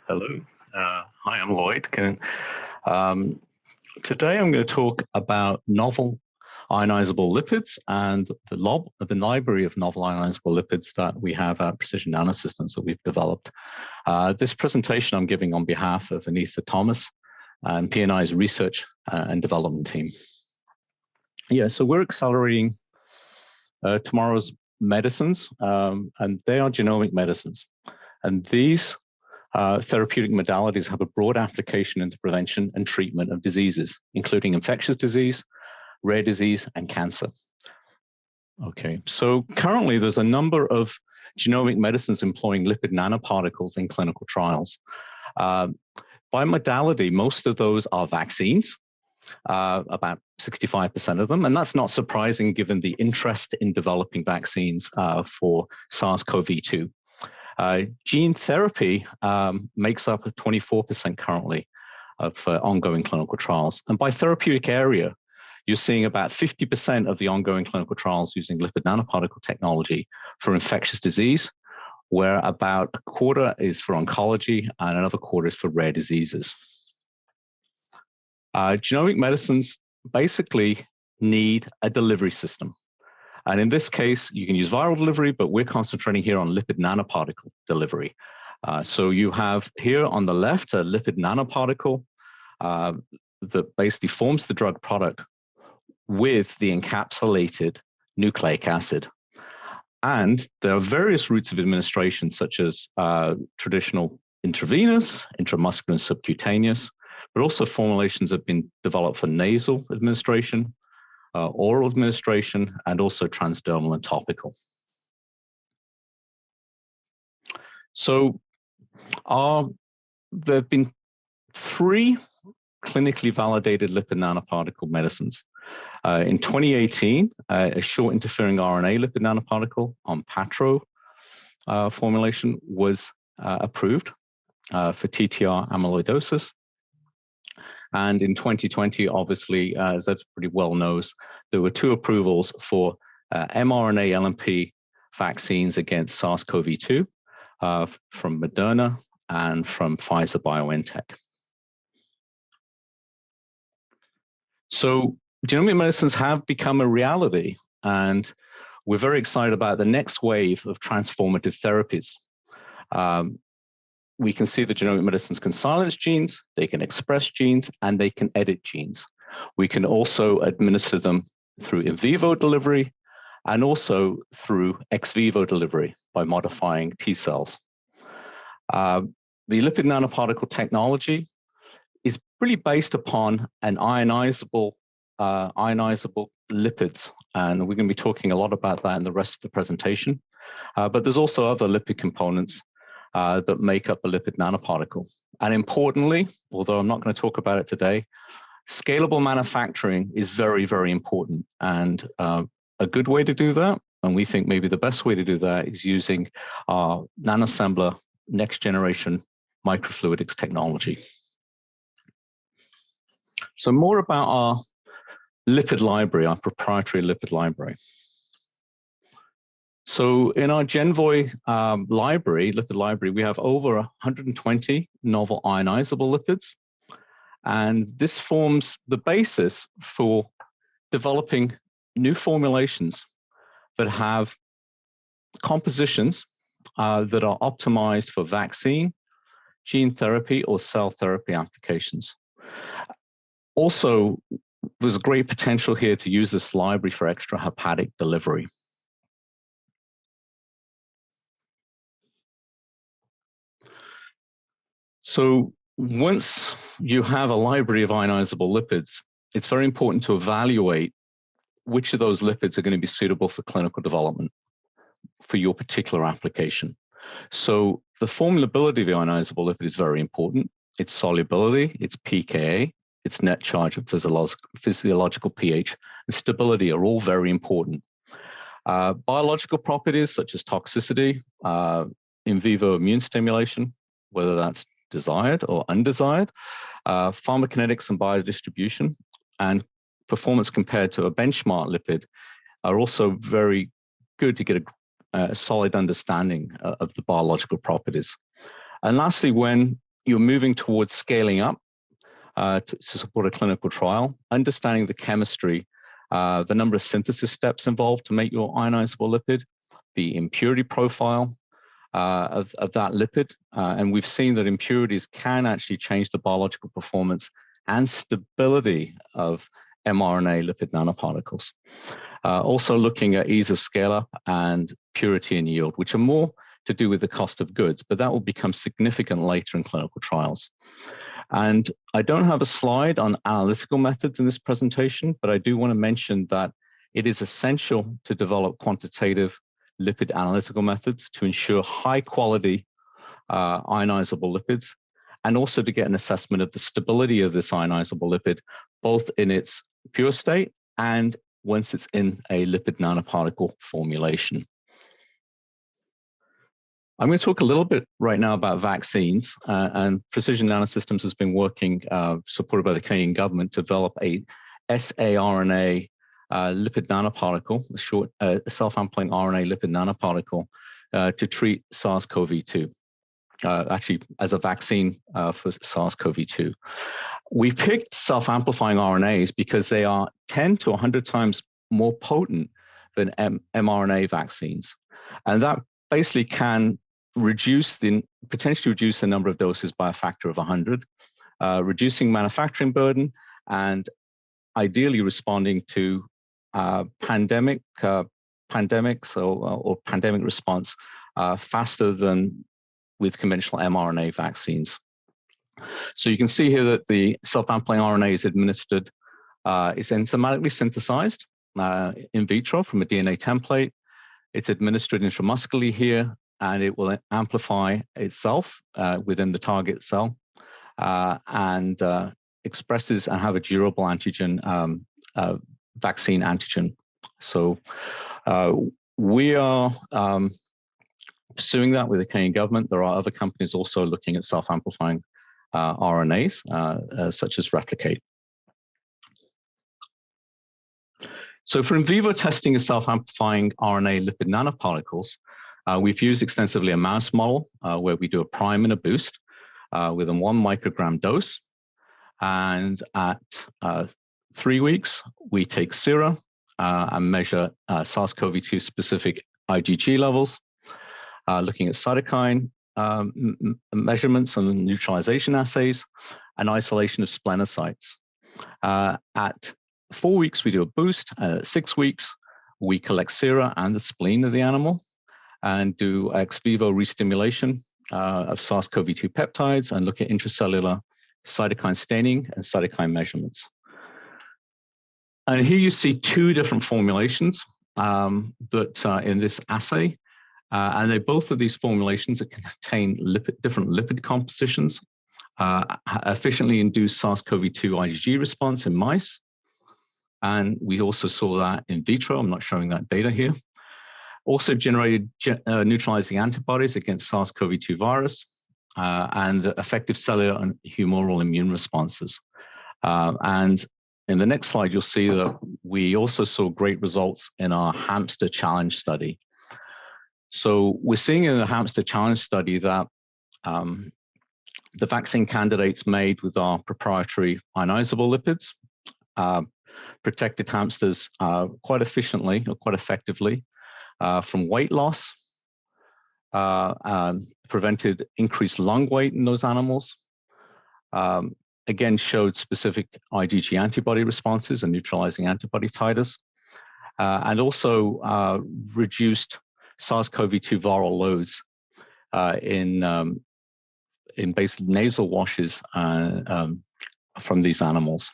Hello. Hi, I'm Lloyd. Today I'm going to talk about novel ionizable lipids and the library of novel ionizable lipids that we have at Precision NanoSystems that we've developed. This presentation I'm giving on behalf of Anita Thomas and P&I's research and development team. Yeah, so we're accelerating tomorrow's medicines, and they are genomic medicines. And these therapeutic modalities have a broad application into prevention and treatment of diseases, including infectious disease, rare disease, and cancer. Okay, so currently there's a number of genomic medicines employing lipid nanoparticles in clinical trials. By modality, most of those are vaccines, about 65% of them, and that's not surprising given the interest in developing vaccines for SARS-CoV-2. Gene therapy makes up 24% currently of ongoing clinical trials. And by therapeutic area, you're seeing about 50% of the ongoing clinical trials using lipid nanoparticle technology for infectious disease, where about a quarter is for oncology and another quarter is for rare diseases. Genomic medicines basically need a delivery system. And in this case, you can use viral delivery, but we're concentrating here on lipid nanoparticle delivery. So you have here on the left a lipid nanoparticle that basically forms the drug product with the encapsulated nucleic acid. And there are various routes of administration, such as traditional intravenous, intramuscular, and subcutaneous, but also formulations have been developed for nasal administration, oral administration, and also transdermal and topical. So there have been 3 clinically validated lipid nanoparticle medicines. In 2018, a short interfering RNA lipid nanoparticle on Patro formulation was approved for TTR amyloidosis. And in 2020, obviously, as that's pretty well knows, there were 2 approvals for mRNA LNP vaccines against SARS-CoV-2 from Moderna and from Pfizer-BioNTech. So genomic medicines have become a reality, and we're very excited about the next wave of transformative therapies. We can see that genomic medicines can silence genes, they can express genes, and they can edit genes. We can also administer them through in vivo delivery and also through ex vivo delivery by modifying T cells. The lipid nanoparticle technology is really based upon an ionizable lipids, and we're going to be talking a lot about that in the rest of the presentation. But there's also other lipid components that make up a lipid nanoparticle. And importantly, although I'm not going to talk about it today, scalable manufacturing is very, very important. And a good way to do that, and we think maybe the best way to do that, is using our NanoAssembler next generation microfluidics technology. So more about our lipid library, our proprietary lipid library. So in our GenVoy lipid library, we have over 120 novel ionizable lipids. And this forms the basis for developing new formulations that have compositions that are optimized for vaccine, gene therapy, or cell therapy applications. Also, there's great potential here to use this library for extrahepatic delivery. So once you have a library of ionizable lipids, it's very important to evaluate which of those lipids are going to be suitable for clinical development for your particular application. So the formulability of the ionizable lipid is very important. Its solubility, its pKa, its net charge of physiological pH, and stability are all very important. Biological properties such as toxicity, in vivo immune stimulation, whether that's desired or undesired, pharmacokinetics and biodistribution, and performance compared to a benchmark lipid are also very good to get a solid understanding of the biological properties. And lastly, when you're moving towards scaling up to support a clinical trial, understanding the chemistry, the number of synthesis steps involved to make your ionizable lipid, the impurity profile of that lipid. And we've seen that impurities can actually change the biological performance and stability of mRNA lipid nanoparticles. Also looking at ease of scale-up and purity and yield, which are more to do with the cost of goods, but that will become significant later in clinical trials. And I don't have a slide on analytical methods in this presentation, but I do want to mention that it is essential to develop quantitative lipid analytical methods to ensure high quality ionizable lipids, and also to get an assessment of the stability of this ionizable lipid, both in its pure state and once it's in a lipid nanoparticle formulation. I'm going to talk a little bit right now about vaccines, and Precision NanoSystems has been working, supported by the Canadian government, to develop a saRNA lipid nanoparticle, a short self-amplifying RNA lipid nanoparticle to treat SARS-CoV-2, actually as a vaccine for SARS-CoV-2. We picked self-amplifying RNAs because they are 10 to 100 times more potent than mRNA vaccines. And that basically can potentially reduce the number of doses by a factor of 100, reducing manufacturing burden and ideally responding to pandemics or pandemic response faster than with conventional mRNA vaccines. So you can see here that the self-amplifying RNA is administered, it's enzymatically synthesized in vitro from a DNA template. It's administered intramuscularly here, and it will amplify itself within the target cell and expresses and have a durable antigen, vaccine antigen. So we are pursuing that with the Canadian government. There are other companies also looking at self-amplifying RNAs, such as Replicate. So for in vivo testing of self-amplifying RNA lipid nanoparticles, we've used extensively a mouse model where we do a prime and a boost with a 1 microgram dose. And at 3 weeks, we take sera and measure SARS-CoV-2 specific IgG levels, looking at cytokine measurements and neutralization assays, and isolation of splenocytes. At 4 weeks, we do a boost. At 6 weeks, we collect sera and the spleen of the animal and do ex vivo restimulation of SARS-CoV-2 peptides and look at intracellular cytokine staining and cytokine measurements. And here you see 2 different formulations that in this assay. And both of these formulations contain different lipid compositions, efficiently induce SARS-CoV-2 IgG response in mice. And we also saw that in vitro. I'm not showing that data here. Also generated neutralizing antibodies against SARS-CoV-2 virus and effective cellular and humoral immune responses. And in the next slide, you'll see that we also saw great results in our Hamster challenge study. So we're seeing in the Hamster challenge study that the vaccine candidates made with our proprietary ionizable lipids protected hamsters quite efficiently or quite effectively from weight loss, prevented increased lung weight in those animals, again showed specific IgG antibody responses and neutralizing antibody titers, and also reduced SARS-CoV-2 viral loads in basically nasal washes from these animals.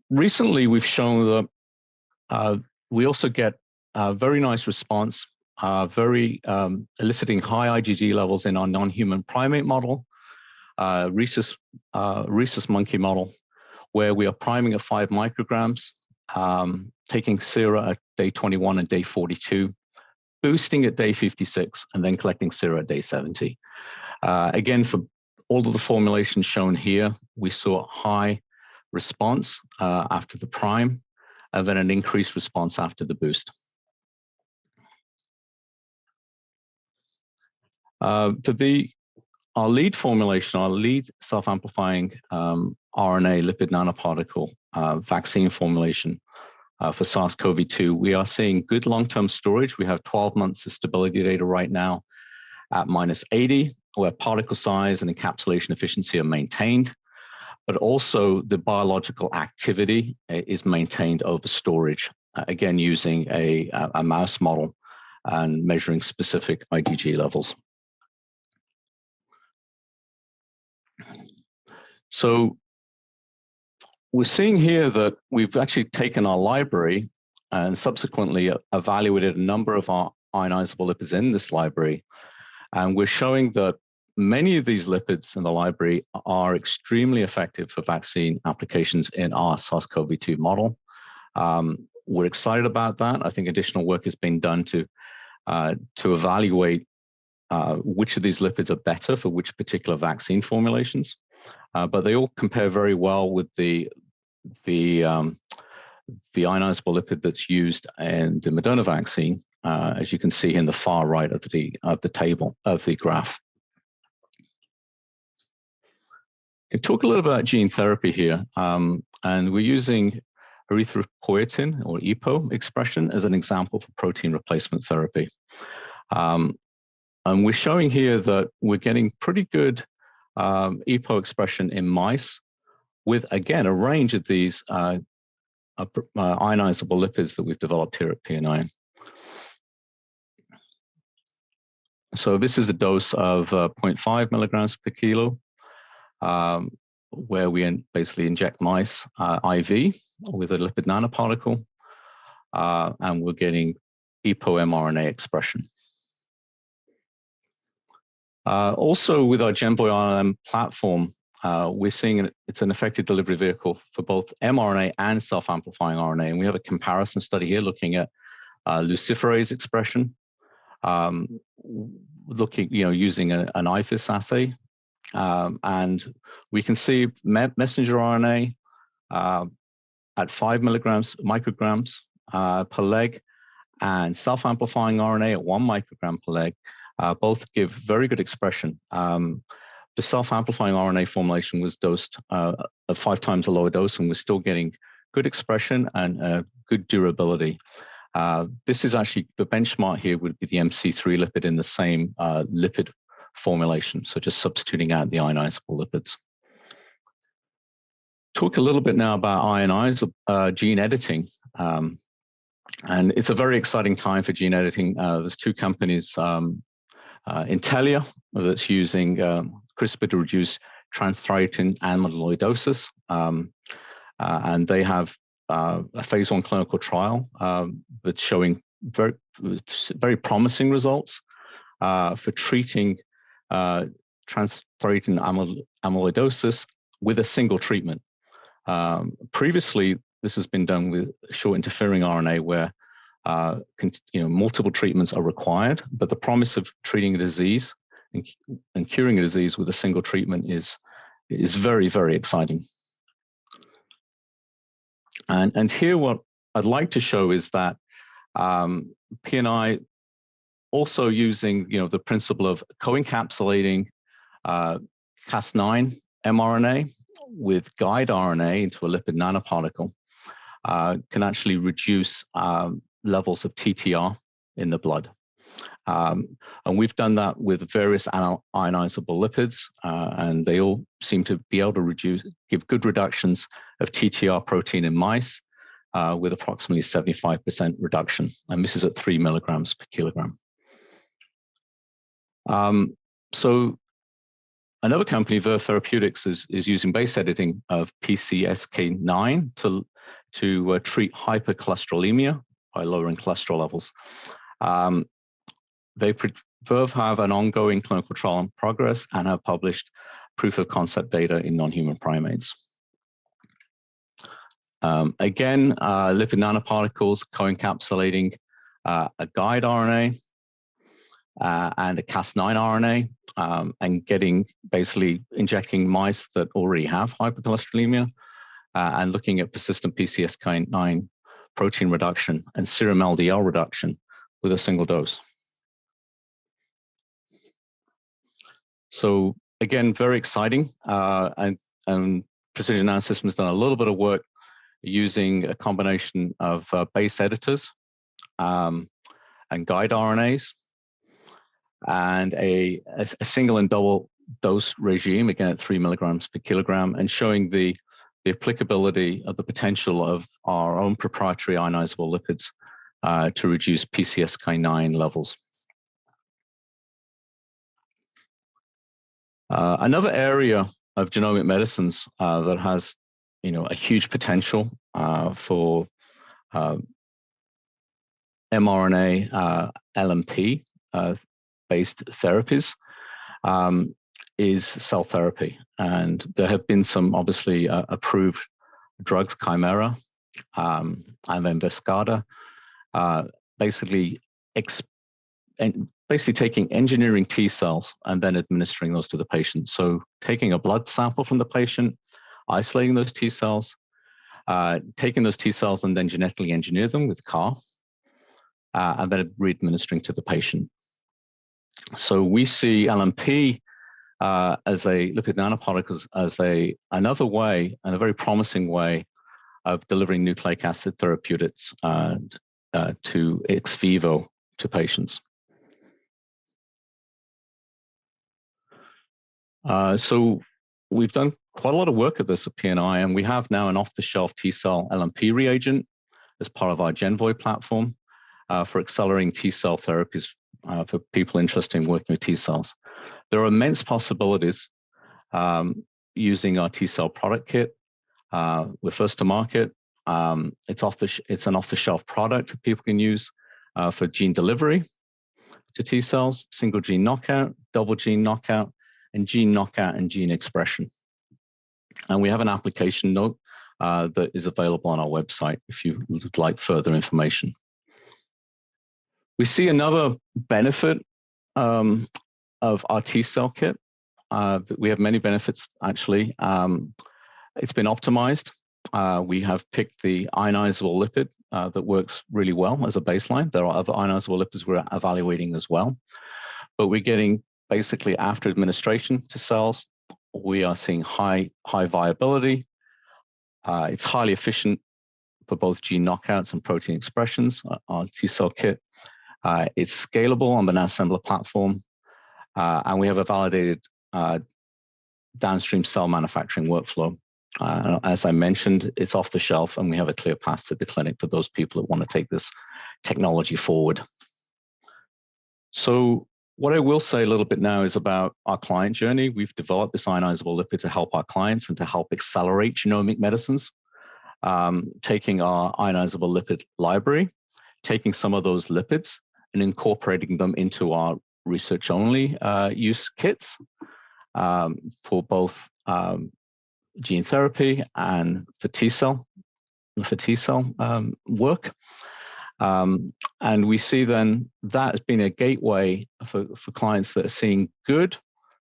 Recently, we've shown that we also get a very nice response, eliciting high IgG levels in our non-human primate model, rhesus monkey model, where we are priming at 5 micrograms, taking sera at day 21 and day 42, boosting at day 56, and then collecting sera at day 70. Again, for all of the formulations shown here, we saw high response after the prime, and then an increased response after the boost. Our lead formulation, our lead self-amplifying RNA lipid nanoparticle vaccine formulation for SARS-CoV-2, we are seeing good long-term storage. We have 12 months of stability data right now at -80, where particle size and encapsulation efficiency are maintained, but also the biological activity is maintained over storage, again, using a mouse model and measuring specific IgG levels. So we're seeing here that we've actually taken our library and subsequently evaluated a number of our ionizable lipids in this library. And we're showing that many of these lipids in the library are extremely effective for vaccine applications in our SARS-CoV-2 model. We're excited about that. I think additional work has been done to evaluate which of these lipids are better for which particular vaccine formulations. But they all compare very well with the ionizable lipid that's used in the Moderna vaccine, as you can see in the far right of the table of the graph. I'll talk a little about gene therapy here, and we're using erythropoietin or EPO expression as an example for protein replacement therapy. And we're showing here that we're getting pretty good EPO expression in mice with, again, a range of these ionizable lipids that we've developed here at PNI. So this is a dose of 0.5 milligrams per kilo, where we basically inject mice IV with a lipid nanoparticle, and we're getting EPO mRNA expression. Also, with our GenVoy-ILM platform, we're seeing it's an effective delivery vehicle for both mRNA and self-amplifying RNA. And we have a comparison study here looking at Luciferase expression, using an IFIS assay. And we can see messenger RNA at 5 micrograms per leg, and self-amplifying RNA at 1 microgram per leg. Both give very good expression. The self-amplifying RNA formulation was dosed at 5 times a lower dose, and we're still getting good expression and good durability. This is actually, the benchmark here would be the MC3 lipid in the same lipid formulation, so just substituting out the ionizable lipids. Talk a little bit now about gene editing. And it's a very exciting time for gene editing. There's 2 companies, Intellia, that's using CRISPR to reduce transthyretin amyloidosis. And they have a phase 1 clinical trial that's showing very promising results for treating transthyretin amyloidosis with a single treatment. Previously, this has been done with short interfering RNA where multiple treatments are required, but the promise of treating a disease and curing a disease with a single treatment is very, very exciting. And here what I'd like to show is that PNI also using the principle of co-encapsulating Cas9 mRNA with guide RNA into a lipid nanoparticle can actually reduce levels of TTR in the blood. And we've done that with various ionizable lipids, and they all seem to be able to give good reductions of TTR protein in mice with approximately 75% reduction. And this is at 3 milligrams per kilogram. So another company, Verve Therapeutics, is using base editing of PCSK9 to treat hypercholesterolemia by lowering cholesterol levels. Verve have an ongoing clinical trial in progress and have published proof of concept data in non-human primates. Again, lipid nanoparticles co-encapsulating a guide RNA and a Cas9 RNA, and basically injecting mice that already have hypercholesterolemia and looking at persistent PCSK9 protein reduction and serum LDL reduction with a single dose. So again, very exciting. And Precision NanoSystems has done a little bit of work using a combination of base editors and guide RNAs and a single and double dose regime, again at 3 milligrams per kilogram, and showing the applicability of the potential of our own proprietary ionizable lipids to reduce PCSK9 levels. Another area of genomic medicines that has, a huge potential for mRNA LNP based therapies is cell therapy. And there have been some obviously approved drugs, Chimera and Vescada, basically taking engineering T cells and then administering those to the patient. So taking a blood sample from the patient, isolating those T cells, taking those T cells and then genetically engineer them with CAR, and then re-administering to the patient. So we see LNP as a lipid nanoparticles as another way, and a very promising way of delivering nucleic acid therapeutics to ex vivo to patients. So we've done quite a lot of work at this at PNI, and we have now an off-the-shelf T-cell LNP reagent as part of our GenVoy platform for accelerating T-cell therapies for people interested in working with T-cells. There are immense possibilities using our T-cell product kit. We're first to market. It's an off-the-shelf product people can use for gene delivery to T-cells, single gene knockout, double gene knockout, and gene knockout and gene expression. And we have an application note that is available on our website if you would like further information. We see another benefit of our T-cell kit. We have many benefits, actually. It's been optimized. We have picked the ionizable lipid that works really well as a baseline. There are other ionizable lipids we're evaluating as well. But we're getting, basically, after administration to cells, we are seeing high viability. It's highly efficient for both gene knockouts and protein expressions, our T-cell kit. It's scalable on the NanoAssembler platform, and we have a validated downstream cell manufacturing workflow. As I mentioned, it's off the shelf, and we have a clear path to the clinic for those people that want to take this technology forward. So what I will say a little bit now is about our client journey. We've developed this ionizable lipid to help our clients and to help accelerate genomic medicines, taking our ionizable lipid library, taking some of those lipids and incorporating them into our research-only use kits for both gene therapy and for T-cell work. And we see then that has been a gateway for clients that are seeing good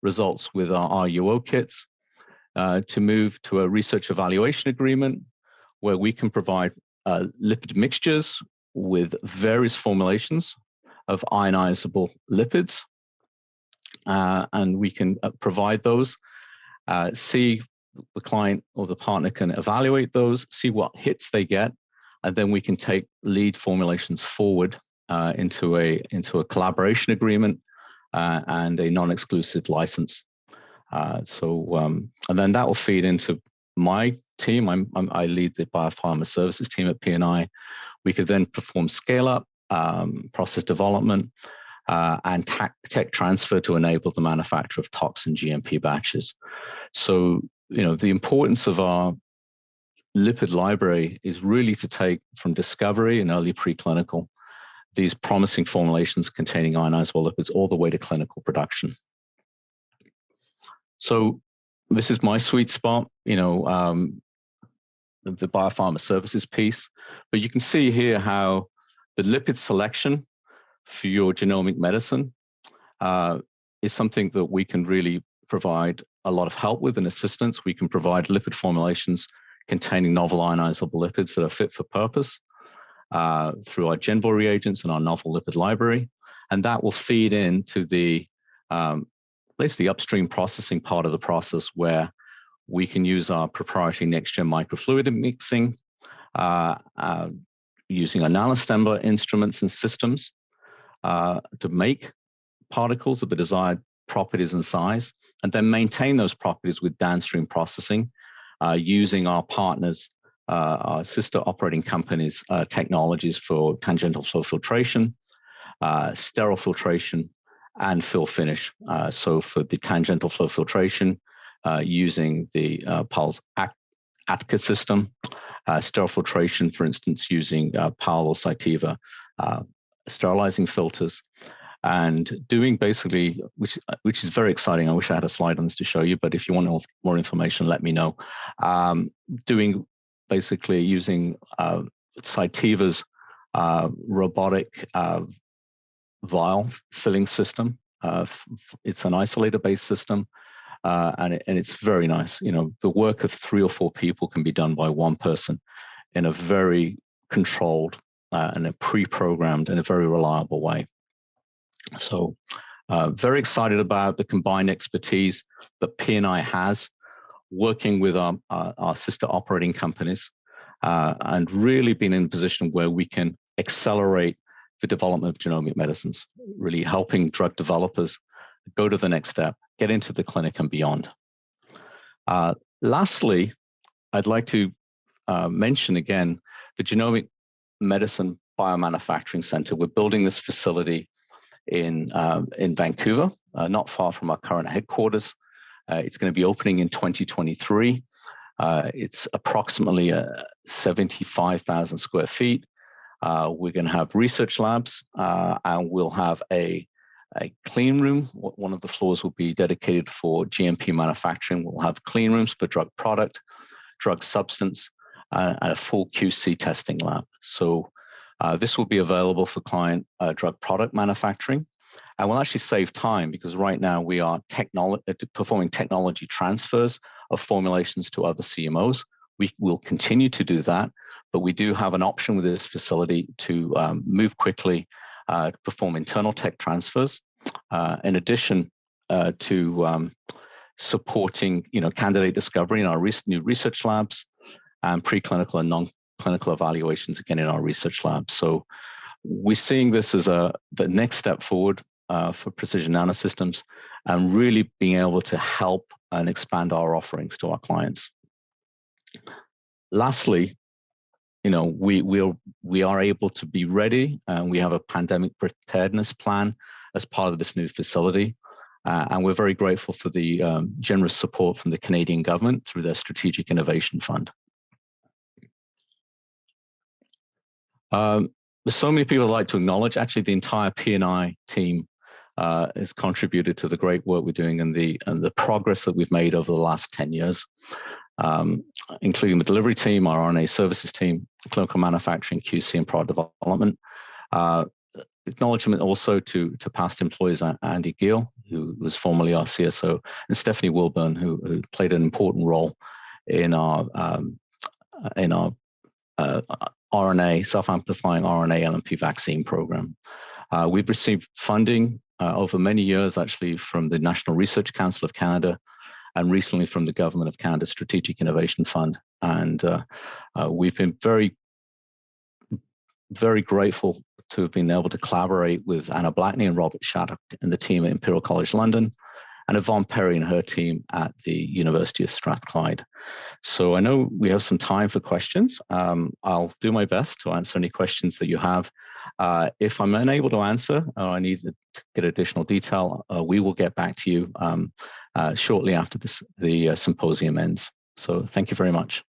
results with our RUO kits to move to a research evaluation agreement where we can provide lipid mixtures with various formulations of ionizable lipids. And we can provide those, see the client or the partner can evaluate those, see what hits they get, and then we can take lead formulations forward into a collaboration agreement and a non-exclusive license. And then that will feed into my team. I lead the biopharma services team at PNI. We could then perform scale-up, process development, and tech transfer to enable the manufacture of tox and GMP batches. So, the importance of our lipid library is really to take from discovery and early preclinical these promising formulations containing ionizable lipids all the way to clinical production. So this is my sweet spot, the biopharma services piece. But you can see here how the lipid selection for your genomic medicine is something that we can really provide a lot of help with and assistance. We can provide lipid formulations containing novel ionizable lipids that are fit for purpose through our GenVoy reagents and our novel lipid library. And that will feed into the basically upstream processing part of the process where we can use our proprietary next-gen microfluidic mixing, using our nanostember instruments and systems to make particles of the desired properties and size, and then maintain those properties with downstream processing using our partners, our sister operating companies' technologies for tangential flow filtration, sterile filtration, and fill finish. So for the tangential flow filtration, using the Pulse ATCA system, sterile filtration, for instance, using PAL or Cytiva sterilizing filters, and doing basically, which is very exciting. I wish I had a slide on this to show you, but if you want more information, let me know. Doing basically using Cytiva's robotic vial filling system. It's an isolator-based system, and it's very nice. You know, the work of 3 or 4 people can be done by one person in a very controlled and a pre-programmed and a very reliable way. So very excited about the combined expertise that P&I has working with our sister operating companies and really being in a position where we can accelerate the development of genomic medicines, really helping drug developers go to the next step, get into the clinic and beyond. Lastly, I'd like to mention again the Genomic Medicine Biomanufacturing Center. We're building this facility in Vancouver, not far from our current headquarters. It's going to be opening in 2023. It's approximately 75,000 square feet. We're going to have research labs, and we'll have a clean room. One of the floors will be dedicated for GMP manufacturing. We'll have clean rooms for drug product, drug substance, and a full QC testing lab. So this will be available for client drug product manufacturing, and will actually save time because right now we are performing technology transfers of formulations to other CMOs. We will continue to do that, but we do have an option with this facility to move quickly to perform internal tech transfers. In addition to supporting, candidate discovery in our new research labs and preclinical and non-clinical evaluations again in our research labs. So we're seeing this as the next step forward for Precision NanoSystems and really being able to help and expand our offerings to our clients. Lastly, we are able to be ready, and we have a pandemic preparedness plan as part of this new facility. And we're very grateful for the generous support from the Canadian government through their Strategic Innovation Fund. There's so many people I'd like to acknowledge. Actually, the entire P&I team has contributed to the great work we're doing and the progress that we've made over the last 10 years, including the delivery team, our RNA services team, clinical manufacturing, QC, and product development. Acknowledgement also to past employees, Andy Gill, who was formerly our CSO, and Stephanie Wilburn, who played an important role in our RNA, self-amplifying RNA LNP vaccine program. We've received funding over many years, actually, from the National Research Council of Canada and recently from the Government of Canada's Strategic Innovation Fund. And we've been very, very grateful to have been able to collaborate with Anna Blackney and Robert Shattuck and the team at Imperial College London, and Yvonne Perry and her team at the University of Strathclyde. So I know we have some time for questions. I'll do my best to answer any questions that you have. If I'm unable to answer, or I need to get additional detail, we will get back to you shortly after the symposium ends. So thank you very much.